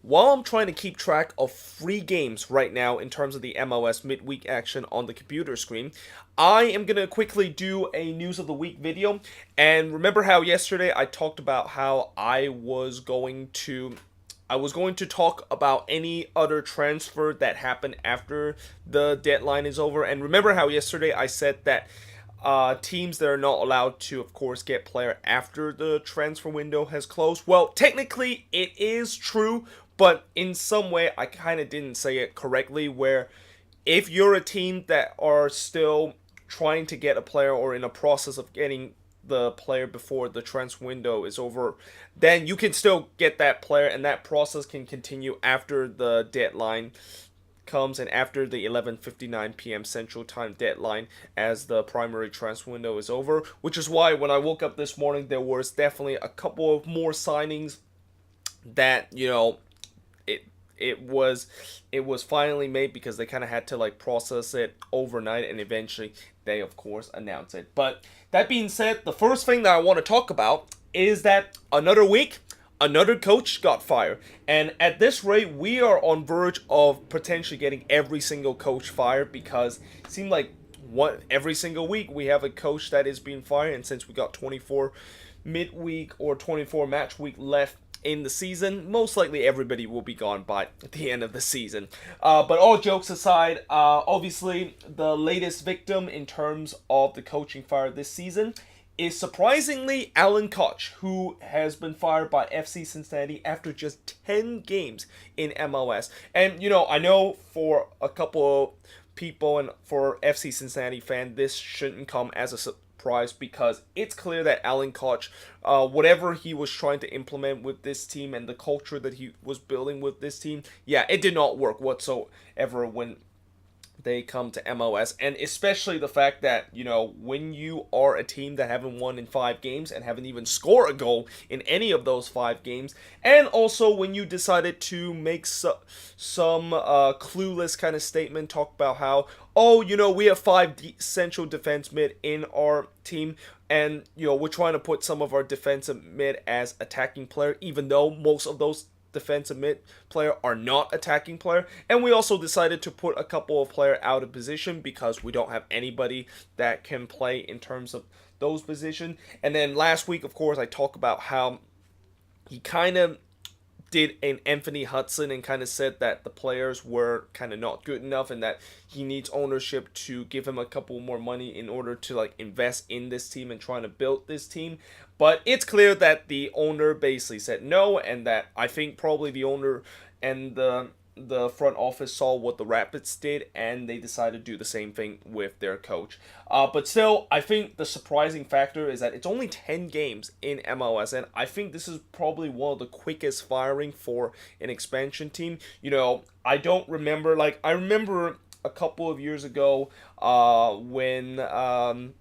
while I'm trying to keep track of free games right now in terms of the MLS midweek action on the computer screen, I am going to quickly do a news of the week video. And remember how yesterday I talked about how I was going to talk about any other transfer that happened after the deadline is over. And remember how yesterday I said that teams that are not allowed to, of course, get player after the transfer window has closed. Well, technically it is true, but in some way I kind of didn't say it correctly. Where if you're a team that are still trying to get a player or in a process of getting the player before the transfer window is over, then you can still get that player, and that process can continue after the deadline comes and after the 11:59 p.m. Central Time deadline, as the primary transfer window is over. Which is why when I woke up this morning, there was definitely a couple of more signings that it it was finally made, because they kind of had to like process it overnight, and eventually they of course announce it. But that being said, the first thing that I want to talk about is that another week another coach got fired, and at this rate we are on verge of potentially getting every single coach fired, because it seemed like every single week we have a coach that is being fired. And since we got 24 midweek or 24 match week left in the season, most likely everybody will be gone by the end of the season. But all jokes aside, obviously the latest victim in terms of the coaching fire this season is surprisingly Alan Koch, who has been fired by FC Cincinnati after just 10 games in MLS. And I know for a couple of people and for FC Cincinnati fan, this shouldn't come as a surprise, because it's clear that Alan Koch, whatever he was trying to implement with this team and the culture that he was building with this team, yeah, it did not work whatsoever when they come to MLS. And especially the fact that, when you are a team that haven't won in 5 games and haven't even scored a goal in any of those 5 games, and also when you decided to make some clueless kind of statement, talk about how, oh, we have 5 central defense mid in our team, and, we're trying to put some of our defensive mid as attacking player, even though most of those defensive mid player are not attacking player. And we also decided to put a couple of player out of position because we don't have anybody that can play in terms of those positions. And then last week, of course, I talked about how he kind of did an Anthony Hudson and kind of said that the players were kind of not good enough, and that he needs ownership to give him a couple more money in order to like invest in this team and trying to build this team. But it's clear that the owner basically said no, and that I think probably the owner and the front office saw what the Rapids did, and they decided to do the same thing with their coach. But still, I think the surprising factor is that it's only 10 games in MLS, and I think this is probably one of the quickest firing for an expansion team. I don't remember, I remember a couple of years ago when, oh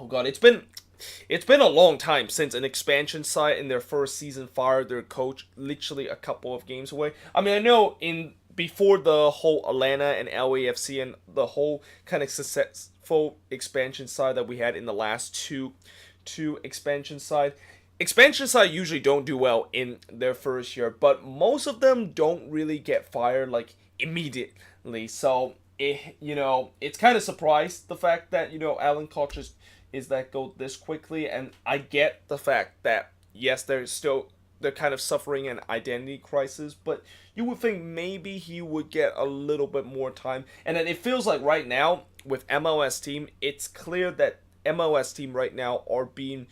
god, it's been a long time since an expansion side in their first season fired their coach literally a couple of games away. I mean, I know before the whole Atlanta and LAFC and the whole kind of successful expansion side that we had in the last two expansion side. Expansion side usually don't do well in their first year, but most of them don't really get fired like immediately. So it's kind of surprised the fact that Alan Koch is that go this quickly. And I get the fact that yes, they're kind of suffering an identity crisis, but you would think maybe he would get a little bit more time. And then it feels like right now with MLS team, it's clear that MLS team right now are being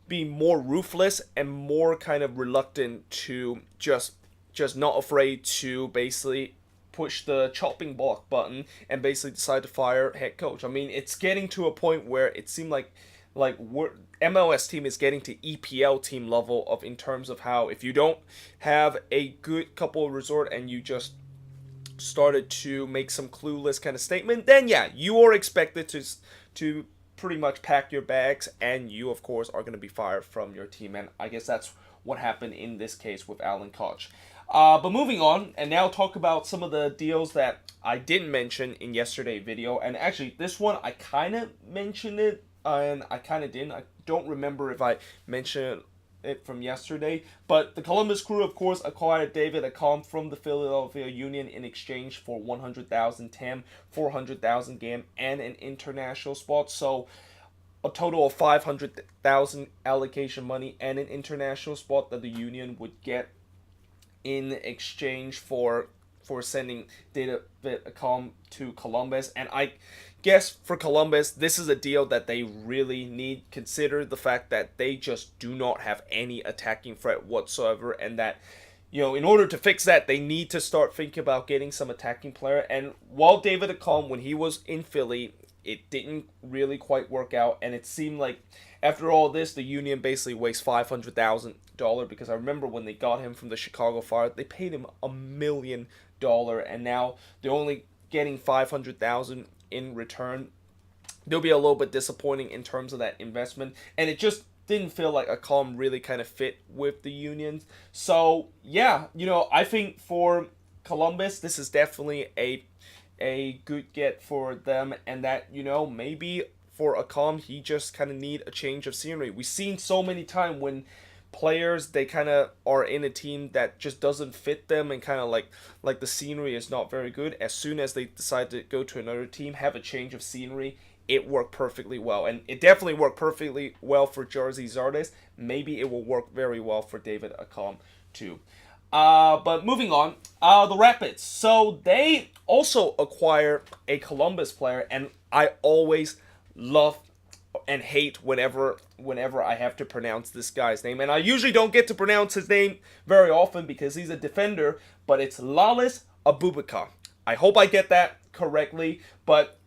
more ruthless and more kind of reluctant to just not afraid to basically push the chopping block button and basically decide to fire head coach. I mean, it's getting to a point where it seemed like MLS team is getting to EPL team level of in terms of how if you don't have a good couple of resort and you just started to make some clueless kind of statement, then yeah, you are expected to pretty much pack your bags, and you of course are going to be fired from your team. And I guess that's what happened in this case with Alan Koch. But moving on, and now talk about some of the deals that I didn't mention in yesterday's video. And actually, this one I kind of mentioned it, and I kind of didn't. I don't remember if I mentioned it it from yesterday. But the Columbus Crew, of course, acquired David Accam from the Philadelphia Union in exchange for 100,000 TAM, 400,000 GAM, and an international spot. So a total of 500,000 allocation money and an international spot that the Union would get in exchange for sending David Accam to Columbus. And I guess for Columbus, this is a deal that they really need. Consider the fact that they just do not have any attacking threat whatsoever, and that, in order to fix that, they need to start thinking about getting some attacking player. And while David Accam, when he was in Philly, it didn't really quite work out, and it seemed like after all this, the Union basically wastes $500,000, because I remember when they got him from the Chicago Fire, they paid him $1 million, and now they're only getting $500,000 in return. They'll be a little bit disappointing in terms of that investment, and it just didn't feel like Accam really kind of fit with the Unions. So yeah, I think for Columbus, this is definitely a good get for them, and that, maybe for Accam, he just kind of need a change of scenery. We've seen so many times when players, they kind of are in a team that just doesn't fit them, and kind of like the scenery is not very good. As soon as they decide to go to another team, have a change of scenery, it worked perfectly well. And it definitely worked perfectly well for Jersey Zardes. Maybe it will work very well for David Accam too. But moving on, the Rapids. So they also acquire a Columbus player, and I always love and hate whenever I have to pronounce this guy's name. And I usually don't get to pronounce his name very often because he's a defender, but it's Lalis Abubakar. I hope I get that correctly, but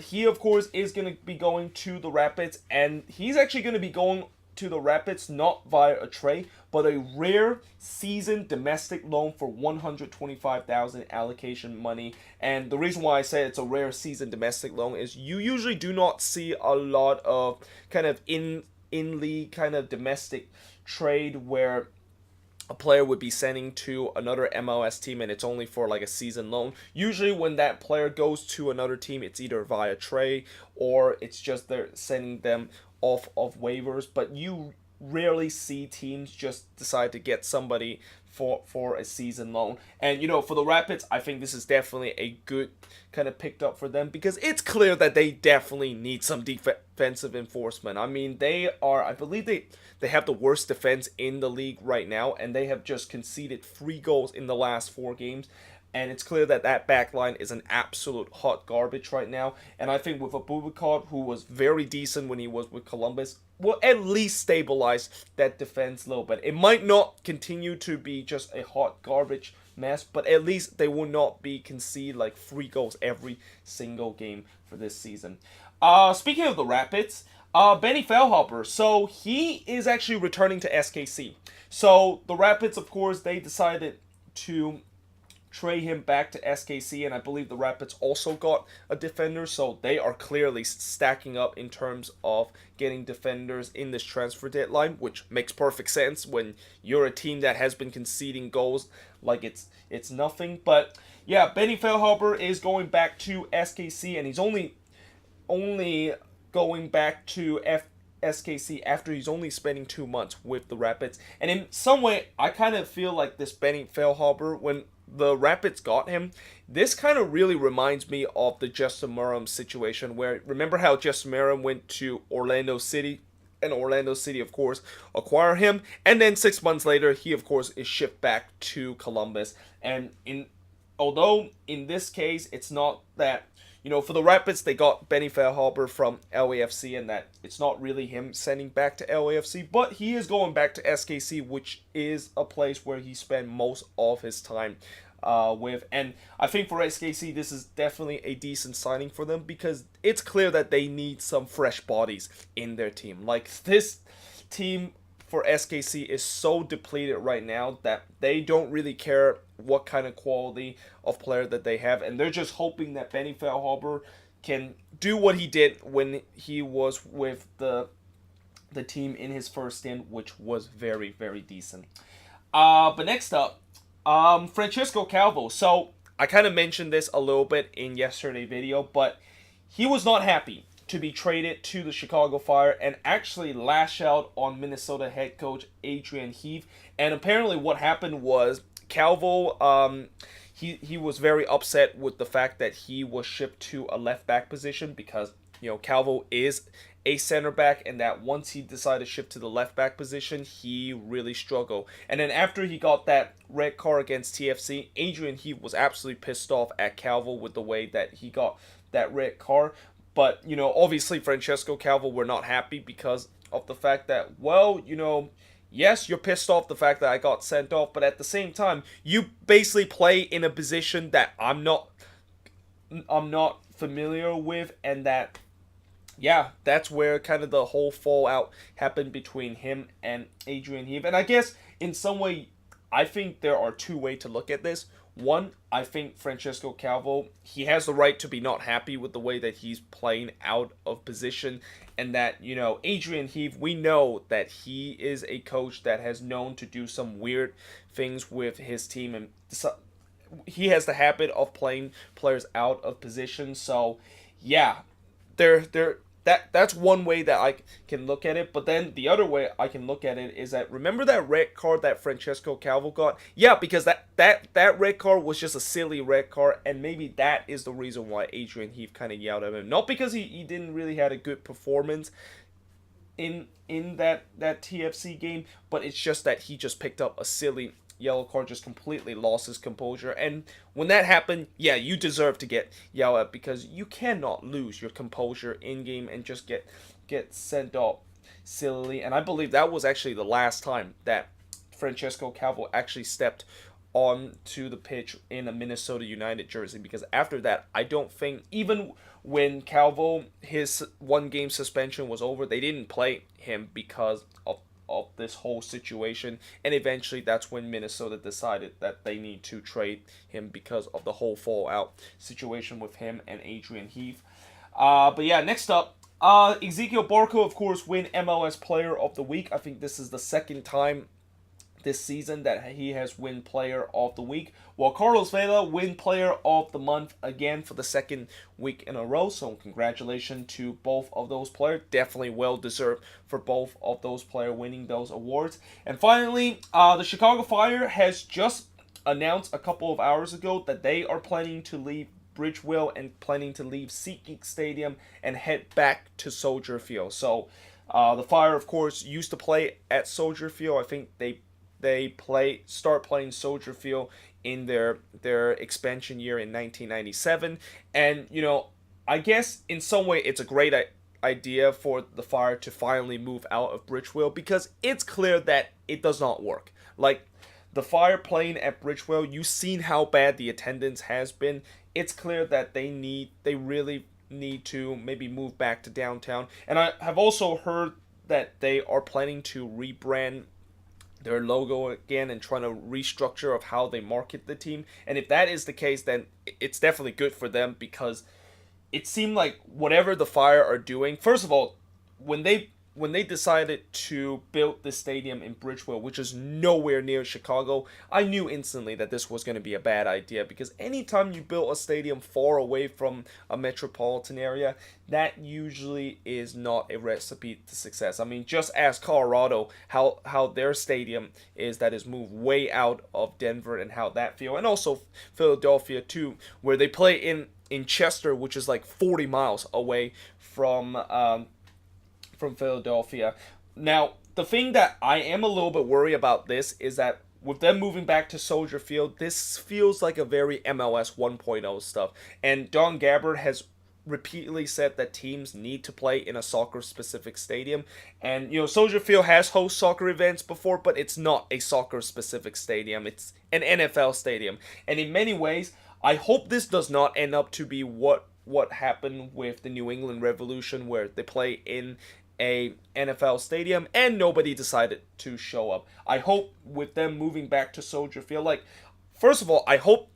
he, of course, is going to be going to the Rapids, and he's actually going to be going to the Rapids not via a trade, but a rare season domestic loan for 125,000 allocation money. And the reason why I say it's a rare season domestic loan is you usually do not see a lot of kind of in-league kind of domestic trade where a player would be sending to another MLS team and it's only for like a season loan. Usually when that player goes to another team, it's either via trade or it's just they're sending them off of waivers. But you rarely see teams just decide to get somebody for a season loan. And for the Rapids, I think this is definitely a good kind of picked up for them, because it's clear that they definitely need some defensive enforcement. I mean, I believe they have the worst defense in the league right now, and they have just conceded 3 goals in the last 4 games. And it's clear that back line is an absolute hot garbage right now. And I think with Abubakar, who was very decent when he was with Columbus, will at least stabilize that defense a little bit. It might not continue to be just a hot garbage mess, but at least they will not be concede like 3 goals every single game for this season. Speaking of the Rapids, Benny Feilhaber, so he is actually returning to SKC. So the Rapids, of course, they decided to trade him back to SKC, and I believe the Rapids also got a defender, so they are clearly stacking up in terms of getting defenders in this transfer deadline, which makes perfect sense when you're a team that has been conceding goals like it's nothing. But yeah, Benny Feilhaber is going back to SKC, and he's only going back to SKC after he's only spending 2 months with the Rapids. And in some way, I kind of feel like this Benny Feilhaber, when the Rapids got him, this kind of really reminds me of the Justin Murham situation, where remember how Justin Murham went to Orlando City, and Orlando City, of course, acquire him, and then 6 months later, he, of course, is shipped back to Columbus. And although in this case, it's not that, for the Rapids, they got Benny Feilhaber from LAFC, and that it's not really him sending back to LAFC, but he is going back to SKC, which is a place where he spent most of his time with. And I think for SKC, this is definitely a decent signing for them, because it's clear that they need some fresh bodies in their team. Like, this team for SKC is so depleted right now that they don't really care what kind of quality of player that they have, and they're just hoping that Benny Feilhaber can do what he did when he was with the team in his first stint, which was very, very decent. But next up, Francisco Calvo. So I kind of mentioned this a little bit in yesterday's video, but he was not happy to be traded to the Chicago Fire and actually lash out on Minnesota head coach Adrian Heath. And apparently, what happened was Calvo, he was very upset with the fact that he was shipped to a left back position because Calvo is a center back, and that once he decided to shift to the left back position, he really struggled. And then after he got that red card against TFC, Adrian Heath was absolutely pissed off at Calvo with the way that he got that red card. But obviously Francesco Calvo were not happy because of the fact that, well, yes, you're pissed off the fact that I got sent off, but at the same time, you basically play in a position that I'm not familiar with, and that, yeah, that's where kind of the whole fallout happened between him and Adrian Heath. And I guess in some way, I think there are two ways to look at this. One, I think Francesco Calvo, he has the right to be not happy with the way that he's playing out of position, and that, Adrian Heath, we know that he is a coach that has known to do some weird things with his team, and he has the habit of playing players out of position. So, yeah, that's one way that I can look at it. But then the other way I can look at it is that, remember that red card that Francesco Calvo got? Yeah, because that red card was just a silly red card, and maybe that is the reason why Adrian Heath kind of yelled at him. Not because he didn't really had a good performance in that TFC game, but it's just that he just picked up a silly yellow card, just completely lost his composure. And when that happened, yeah, you deserve to get yelled at, because you cannot lose your composure in game and just get sent off sillily. And I believe that was actually the last time that Francesco Calvo actually stepped onto the pitch in a Minnesota United jersey, because after that, I don't think, even when Calvo, his 1-game suspension was over, they didn't play him because of this whole situation. And eventually that's when Minnesota decided that they need to trade him because of the whole fallout situation with him and Adrian Heath. But yeah, next up, Ezequiel Barco, of course, win MLS Player of the Week. I think this is the second time this season that he has win Player of the Week, while Carlos Vela win Player of the Month again for the second week in a row. So congratulations to both of those players. Definitely well deserved for both of those players winning those awards. And finally, the Chicago Fire has just announced a couple of hours ago that they are planning to leave Bridgeville and planning to leave SeatGeek Stadium and head back to Soldier Field. So the Fire, of course, used to play at Soldier Field. I think they start playing Soldier Field in their expansion year in 1997. And, I guess in some way it's a great idea for the Fire to finally move out of Bridgeville, because it's clear that it does not work. Like, the Fire playing at Bridgeville, you've seen how bad the attendance has been. It's clear that they really need to maybe move back to downtown. And I have also heard that they are planning to rebrand their logo again and trying to restructure of how they market the team. And if that is the case, then it's definitely good for them, because it seemed like whatever the Fire are doing, first of all, when they decided to build the stadium in Bridgeville, which is nowhere near Chicago, I knew instantly that this was going to be a bad idea, because anytime you build a stadium far away from a metropolitan area, that usually is not a recipe to success. I mean, just ask Colorado how their stadium is that is moved way out of Denver and how that feel, and also Philadelphia too, where they play in Chester, which is like 40 miles away from Philadelphia. Now, the thing that I am a little bit worried about this is that with them moving back to Soldier Field, this feels like a very MLS 1.0 stuff. And Don Gabbard has repeatedly said that teams need to play in a soccer-specific stadium. And, Soldier Field has hosted soccer events before, but it's not a soccer-specific stadium. It's an NFL stadium. And in many ways, I hope this does not end up to be what happened with the New England Revolution, where they play in a NFL stadium and nobody decided to show up. I hope with them moving back to Soldier Field, first of all, I hope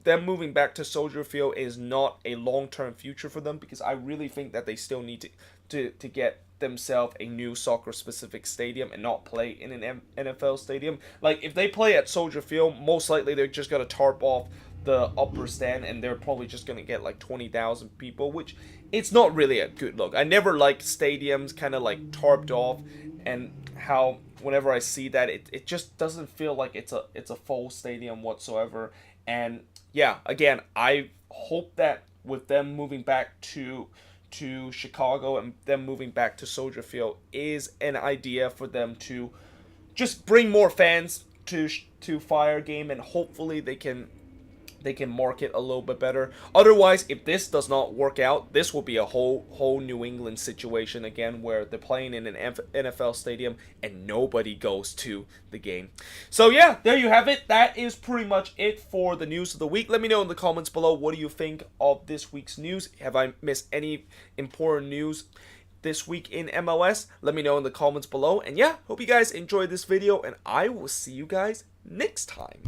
them moving back to Soldier Field is not a long-term future for them, because I really think that they still need to get themselves a new soccer-specific stadium and not play in an NFL stadium. Like, if they play at Soldier Field, most likely they're just going to tarp off the upper stand, and they're probably just gonna get like 20,000 people, which it's not really a good look. I never liked stadiums kind of like tarped off, and how whenever I see that, it just doesn't feel like it's a full stadium whatsoever. And yeah, again, I hope that with them moving back to Chicago and them moving back to Soldier Field is an idea for them to just bring more fans to Fire Game, and hopefully they can market a little bit better. Otherwise, if this does not work out, this will be a whole New England situation again, where they're playing in an NFL stadium and nobody goes to the game. So yeah, there you have it. That is pretty much it for the news of the week. Let me know in the comments below, what do you think of this week's news? Have I missed any important news this week in MLS? Let me know in the comments below. And yeah, hope you guys enjoyed this video, and I will see you guys next time.